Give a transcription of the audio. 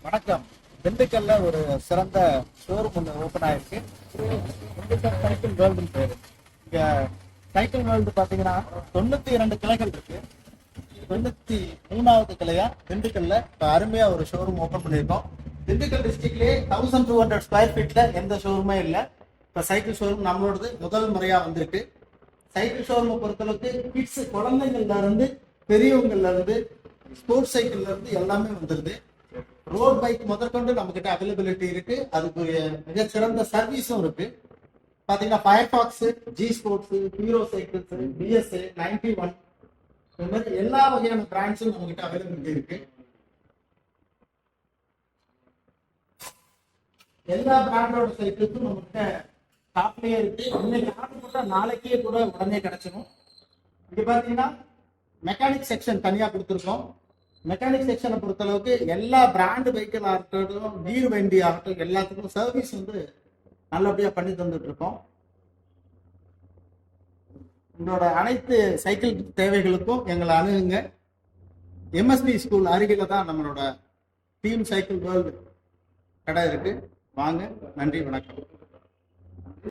வணக்கம். திண்டுக்கல்ல ஒரு சிறந்த ஷோரூம் ஒன்று ஓப்பன் ஆயிருக்கு. திண்டுக்கல் சைக்கிள் வேர்ல்டுன்னு பேரு. இங்க சைக்கிள் வேர்ல்டு பாத்தீங்கன்னா 92 கிளைகள் இருக்கு. 93வது கிளையா திண்டுக்கல்ல இப்ப அருமையா ஒரு ஷோரூம் ஓப்பன் பண்ணியிருக்கோம். திண்டுக்கல் டிஸ்ட்ரிக்ட்லயே 1200 ஸ்கொயர் ஃபீட்ல எந்த ஷோரூமே இல்லை. இப்ப சைக்கிள் ஷோரூம் நம்மளோடது முதல் முறையா வந்திருக்கு. சைக்கிள் ஷோரூமை பொறுத்தளவுக்கு கிட்ஸ் குழந்தைங்கள்ல இருந்து பெரியவங்கள்ல இருந்து ஸ்போர்ட்ஸ் சைக்கிள்ல இருந்து எல்லாமே வந்துருது. ரோட் பைக் முதற்கொண்டு நம்ம கிட்ட அவைலபிலிட்டி இருக்கு. அதுக்கு மிகச்சிறந்த சர்வீஸும் இருக்கு. பாத்தீங்கன்னா Firefox, G sports, Hero Cycles, BSA 91 இந்த மாதிரி எல்லா வகையான பிராண்ட்ஸும் நம்ம கிட்ட அவைலபிலிட்டி இருக்கு. எல்லா பிராண்டோட சைக்கிள்ஸும் நம்ம கிட்ட டாப்லயே இருக்கு. இன்னைக்கு ஆர்டர் போட்டா நாளைக்கே கூட உடனே கிடைச்சிடும். இங்க பாத்தீங்கன்னா மெக்கானிக் செக்ஷன் தனியா கொடுத்துருக்கோம். மெக்கானிக் செக்ஷனை பொறுத்தளவுக்கு எல்லா பிராண்டு வெஹிக்கிள் ஆகட்டும், கீர் வண்டி ஆகட்டும், எல்லாத்துக்கும் சர்வீஸ் நல்லபடியா பண்ணி தந்துட்டு இருக்கோம். உங்களோட அனைத்து சைக்கிள் தேவைகளுக்கும் எங்களை அணுகுங்க. எம்எஸ்பி ஸ்கூல் அருகில தான் நம்மளோட டீம் சைக்கிள் வேர்ல்டு கடை இருக்கு. வாங்க. நன்றி, வணக்கம்.